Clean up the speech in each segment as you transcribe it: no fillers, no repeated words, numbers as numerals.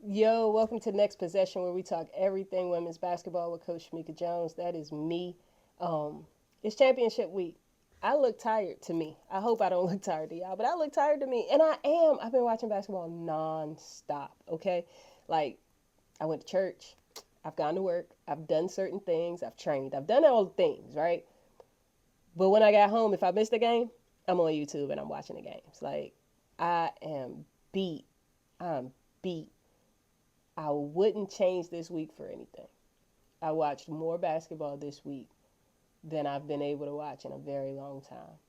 Yo, welcome to Next Possession, where we talk everything women's basketball with Coach Shamika Jones. That is me. It's championship week. I look tired to me. I hope I don't look tired to y'all, but I look tired to me. And I am. I've been watching basketball non-stop, okay? Like, I went to church. I've gone to work. I've done certain things. I've trained. I've done all the things, right? But when I got home, if I missed a game, I'm on YouTube and I'm watching the games. Like, I am beat. I'm beat. I wouldn't change this week for anything. I watched more basketball this week than I've been able to watch in a very long time.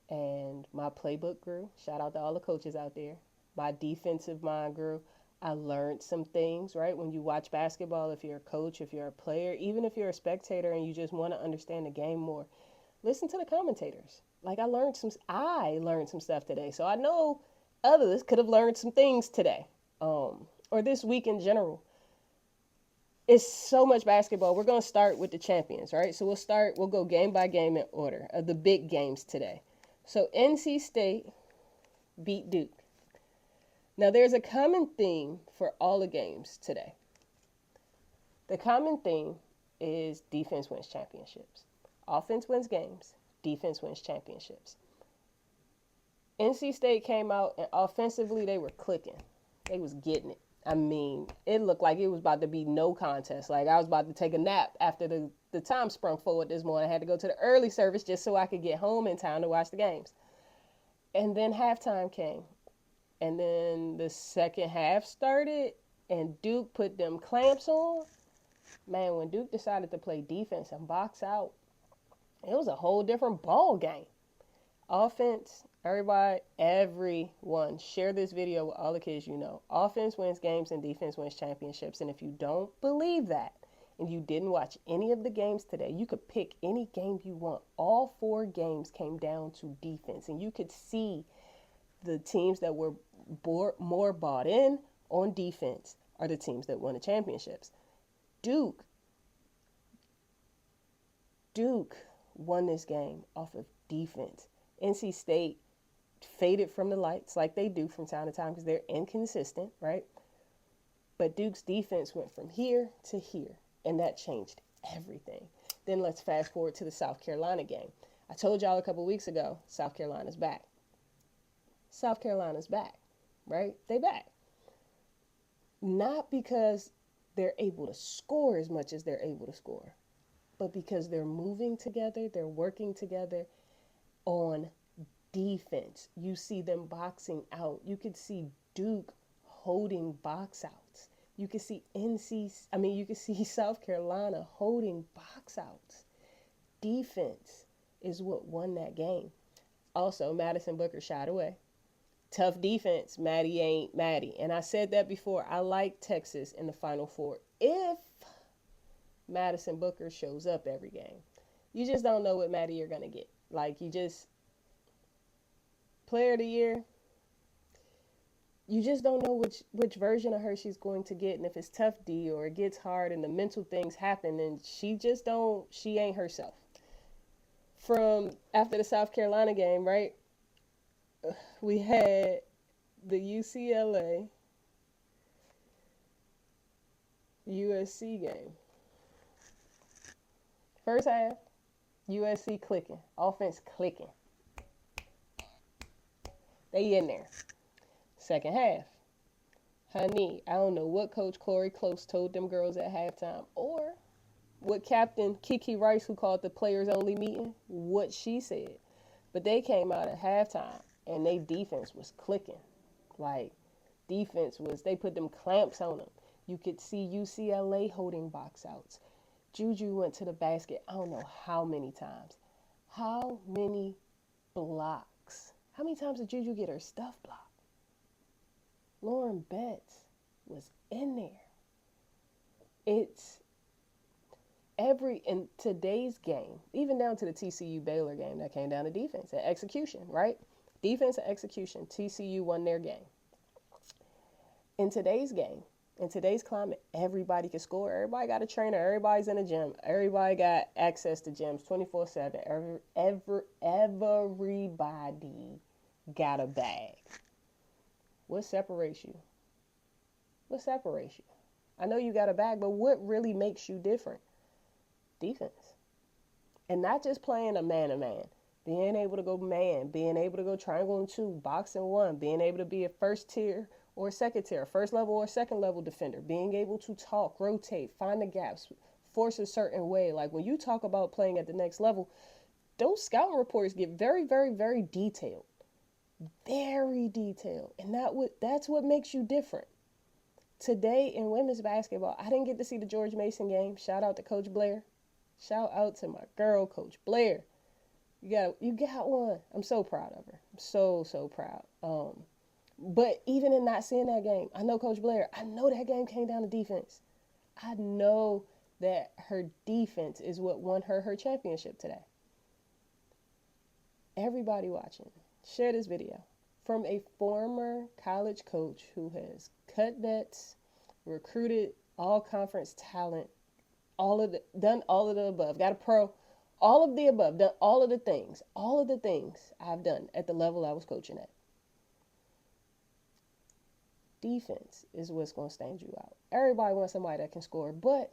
And my playbook grew. Shout out to all the coaches out there. My defensive mind grew. I learned some things, right? When you watch basketball, if you're a coach, if you're a player, even if you're a spectator and you just want to understand the game more, listen to the commentators. Like I learned some stuff today. So I know others could have learned some things today. Or this week in general. It's so much basketball. We're going to start with the champions, right? So we'll go game by game in order of the big games today. So NC State beat Duke. Now there's a common theme for all the games today. The common theme is defense wins championships. Offense wins games, defense wins championships. NC State came out and offensively they were clicking. They was getting it. I mean, it looked like it was about to be no contest. Like I was about to take a nap after the time sprung forward this morning. I had to go to the early service just so I could get home in time to watch the games. And then halftime came. And then the second half started and Duke put them clamps on. Man, when Duke decided to play defense and box out, it was a whole different ball game. Offense, everyone, share this video with all the kids you know. Offense wins games and defense wins championships. And if you don't believe that, and you didn't watch any of the games today, you could pick any game you want. All four games came down to defense. And you could see the teams that were more bought in on defense are the teams that won the championships. Duke won this game off of defense. NC State faded from the lights like they do from time to time because they're inconsistent, right? But Duke's defense went from here to here, and that changed everything. Then let's fast forward to the South Carolina game. I told y'all a couple weeks ago, South Carolina's back. South Carolina's back, right? They back. Not because they're able to score as much as they're able to score, but because they're moving together, they're working together on defense. You see them boxing out. You could see Duke holding box outs. You could see South Carolina holding box outs. Defense is what won that game. Also, Madison Booker shot away. Tough defense. Maddie ain't Maddie. And I said that before. I like Texas in the Final Four if Madison Booker shows up every game. You just don't know what Maddie you're going to get. Like, player of the year, you just don't know which version of her she's going to get. And if it's tough D or it gets hard and the mental things happen, and she ain't herself. From after the South Carolina game, right, we had the UCLA USC game. First half, USC clicking, offense clicking. They in there. Second half, honey, I don't know what Coach Corey Close told them girls at halftime, or what Captain Kiki Rice, who called the players only meeting, what she said. But they came out at halftime and their defense was clicking. Like, they put them clamps on them. You could see UCLA holding box outs. Juju went to the basket, I don't know how many times. How many blocks? How many times did Juju get her stuff blocked? Lauren Betts was in there. It's in today's game, even down to the TCU Baylor game, that came down to defense and execution, right? Defense and execution. TCU won their game. In today's game, in today's climate, everybody can score. Everybody got a trainer. Everybody's in a gym. Everybody got access to gyms 24/7. Everybody got a bag. What separates you? What separates you? I know you got a bag, but what really makes you different? Defense. And not just playing a man to man. Being able to go man, being able to go triangle and two, box and one, being able to be a first tier or second tier, first level or second level defender, being able to talk, rotate, find the gaps, force a certain way. Like when you talk about playing at the next level, those scouting reports get very, very, very detailed. Very detailed. And that's what makes you different. Today in women's basketball, I didn't get to see the George Mason game. Shout out to Coach Blair. Shout out to my girl, Coach Blair. You got one. I'm so proud of her. I'm so proud. But even in not seeing that game, I know Coach Blair. I know that game came down to defense. I know that her defense is what won her championship today. Everybody watching, share this video from a former college coach who has cut vets, recruited all conference talent, done all of the above, got a pro, all of the above, done all of the things I've done at the level I was coaching at. Defense is what's going to stand you out. Everybody wants somebody that can score, but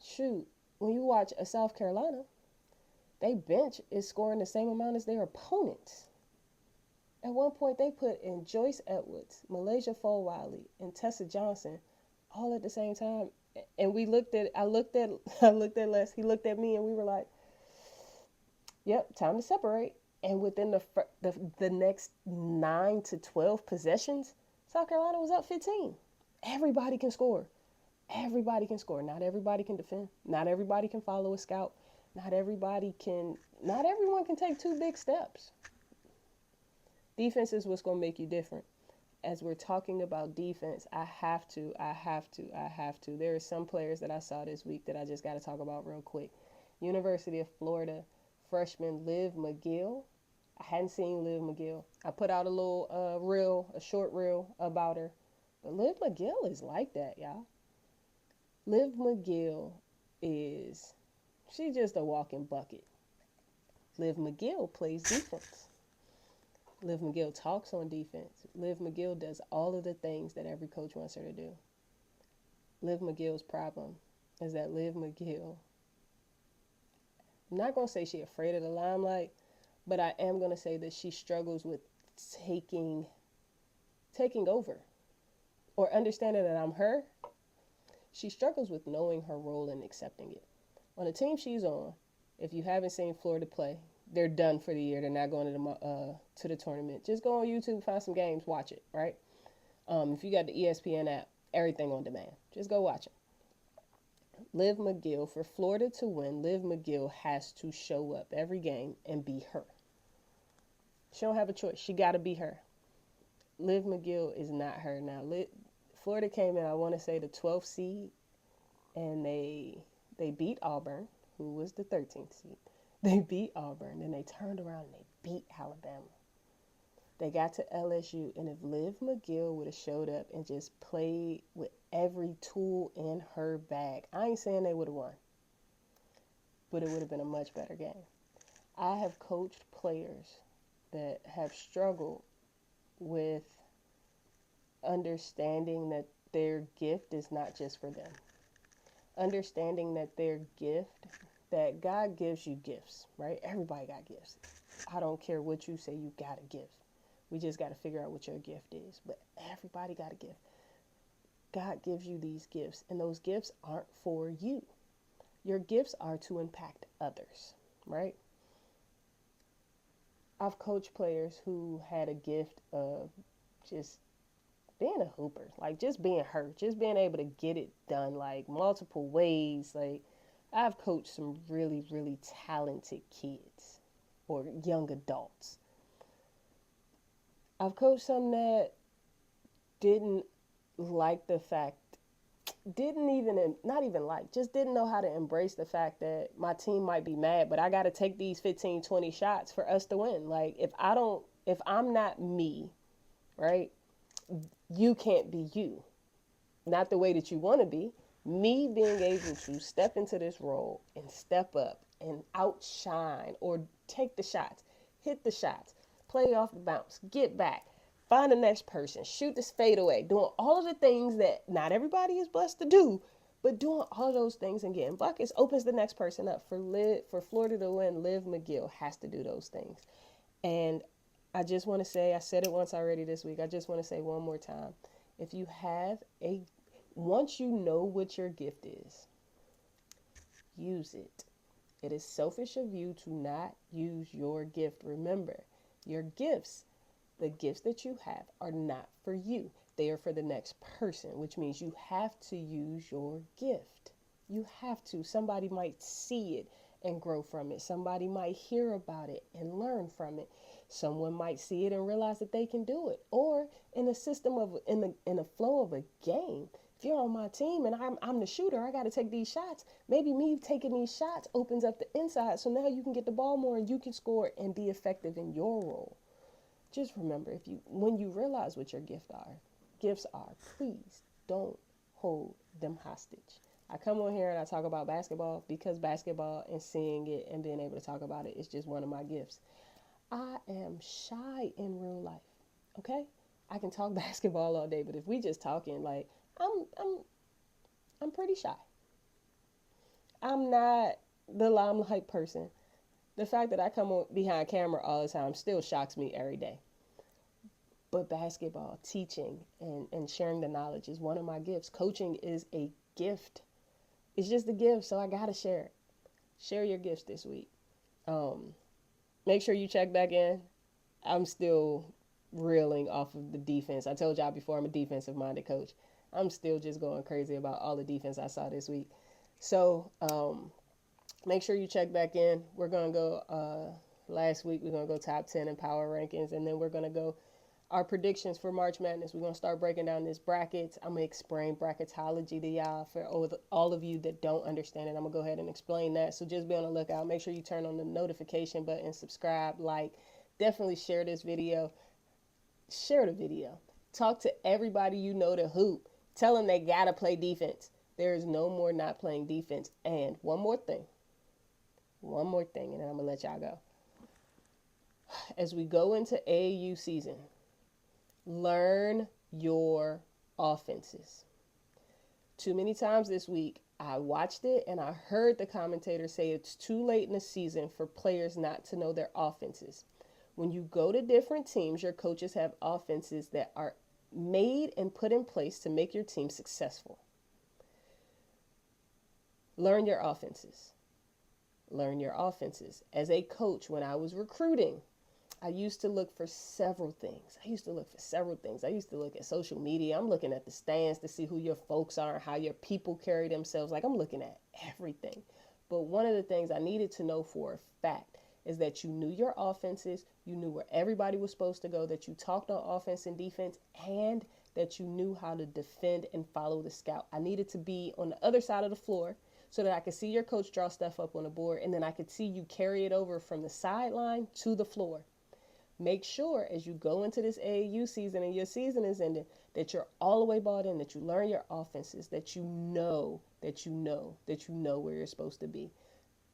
shoot, when you watch a South Carolina, they bench is scoring the same amount as their opponents. At one point, they put in Joyce Edwards, Malaysia Fulwiley, and Tessa Johnson all at the same time. And I looked at Les, he looked at me, and we were like, yep, time to separate. And within the next 9 to 12 possessions, South Carolina was up 15. Everybody can score. Everybody can score. Not everybody can defend. Not everybody can follow a scout. Not everyone can take two big steps. Defense is what's going to make you different. As we're talking about defense, I have to. There are some players that I saw this week that I just got to talk about real quick. University of Florida freshman Liv McGill. I hadn't seen Liv McGill. I put out a little a short reel about her. But Liv McGill is like that, y'all. Liv McGill she's just a walking bucket. Liv McGill plays defense. Liv McGill talks on defense. Liv McGill does all of the things that every coach wants her to do. Liv McGill's problem is that Liv McGill, I'm not going to say she's afraid of the limelight, but I am going to say that she struggles with taking over or understanding that I'm her. She struggles with knowing her role and accepting it. On the team she's on, if you haven't seen Florida play, they're done for the year. They're not going to the tournament. Just go on YouTube, find some games, watch it, right? If you got the ESPN app, everything on demand. Just go watch it. Liv McGill, for Florida to win, Liv McGill has to show up every game and be her. She don't have a choice. She got to be her. Liv McGill is not her now. Florida came in, I want to say, the 12th seed, and they beat Auburn, who was the 13th seed. They beat Auburn, and they turned around and they beat Alabama. They got to LSU, and if Liv McGill would have showed up and just played with every tool in her bag, I ain't saying they would have won, but it would have been a much better game. I have coached players that have struggled with understanding that their gift is not just for them. Understanding that their gift, that God gives you gifts, right? Everybody got gifts. I don't care what you say, you got a gift. We just got to figure out what your gift is. But everybody got a gift. God gives you these gifts, and those gifts aren't for you. Your gifts are to impact others, right? I've coached players who had a gift of just being a hooper, like just being her, just being able to get it done, like multiple ways. Like I've coached some really, really talented kids or young adults. I've coached some that didn't like the fact, just didn't know how to embrace the fact that my team might be mad, but I got to take these 15, 20 shots for us to win. Like if I'm not me, right? You can't be you. Not the way that you want to be. Me being able to step into this role and step up and outshine or take the shots, hit the shots, play off the bounce, get back, find the next person, shoot this fadeaway, doing all of the things that not everybody is blessed to do, but doing all of those things and getting buckets opens the next person up. For Florida to win, Liv McGill has to do those things. And I just want to say, I said it once already this week. I just want to say one more time. If you have once you know what your gift is, use it. It is selfish of you to not use your gift. Remember, your gifts, the gifts that you have, are not for you. They are for the next person, which means you have to use your gift. You have to. Somebody might see it and grow from it. Somebody might hear about it and learn from it. Someone might see it and realize that they can do it. Or in the system of in the flow of a game, if you're on my team and I'm the shooter, I got to take these shots. Maybe me taking these shots opens up the inside, so now you can get the ball more and you can score and be effective in your role. Just remember, when you realize what your gifts are, please don't hold them hostage. I come on here and I talk about basketball because basketball and seeing it and being able to talk about it is just one of my gifts. I am shy in real life. Okay? I can talk basketball all day, but if we just talking, like, I'm pretty shy. I'm not the limelight person. The fact that I come on behind camera all the time still shocks me every day. But basketball, teaching, and sharing the knowledge is one of my gifts. Coaching is a gift. It's just a gift, so I gotta share it. Share your gifts this week. Make sure you check back in. I'm still reeling off of the defense. I told y'all before, I'm a defensive-minded coach. I'm still just going crazy about all the defense I saw this week. So make sure you check back in. We're going to go, last week, we're going to go top 10 in power rankings, and then we're going to go our predictions for March Madness. We're going to start breaking down this brackets. I'm going to explain bracketology to y'all. For all of you that don't understand it, I'm going to go ahead and explain that. So just be on the lookout. Make sure you turn on the notification button, subscribe, like. Definitely share this video. Share the video. Talk to everybody you know to hoop. Tell them they got to play defense. There is no more not playing defense. And one more thing, and then I'm going to let y'all go. As we go into AAU season, learn your offenses. Too many times this week, I watched it and I heard the commentator say it's too late in the season for players not to know their offenses. When you go to different teams, your coaches have offenses that are made and put in place to make your team successful. Learn your offenses. Learn your offenses. As a coach, when I was recruiting, I used to look for several things. I used to look at social media. I'm looking at the stands to see who your folks are, how your people carry themselves. Like, I'm looking at everything. But one of the things I needed to know for a fact is that you knew your offenses, you knew where everybody was supposed to go, that you talked on offense and defense, and that you knew how to defend and follow the scout. I needed to be on the other side of the floor so that I could see your coach draw stuff up on the board, and then I could see you carry it over from the sideline to the floor. Make sure as you go into this AAU season and your season is ending that you're all the way bought in, that you learn your offenses, that you know where you're supposed to be.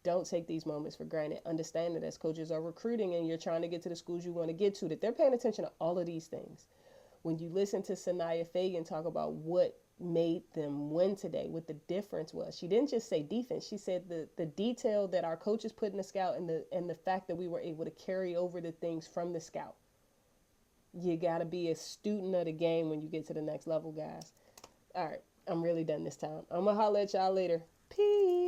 Don't take these moments for granted. Understand that as coaches are recruiting and you're trying to get to the schools you want to get to, that they're paying attention to all of these things. When you listen to Sanaya Fagan talk about what made them win today, what the difference was, she didn't just say defense. She said the detail that our coaches put in the scout and the fact that we were able to carry over the things from the scout. You got to be a student of the game when you get to the next level, guys. All right, I'm really done this time. I'm going to holler at y'all later. Peace.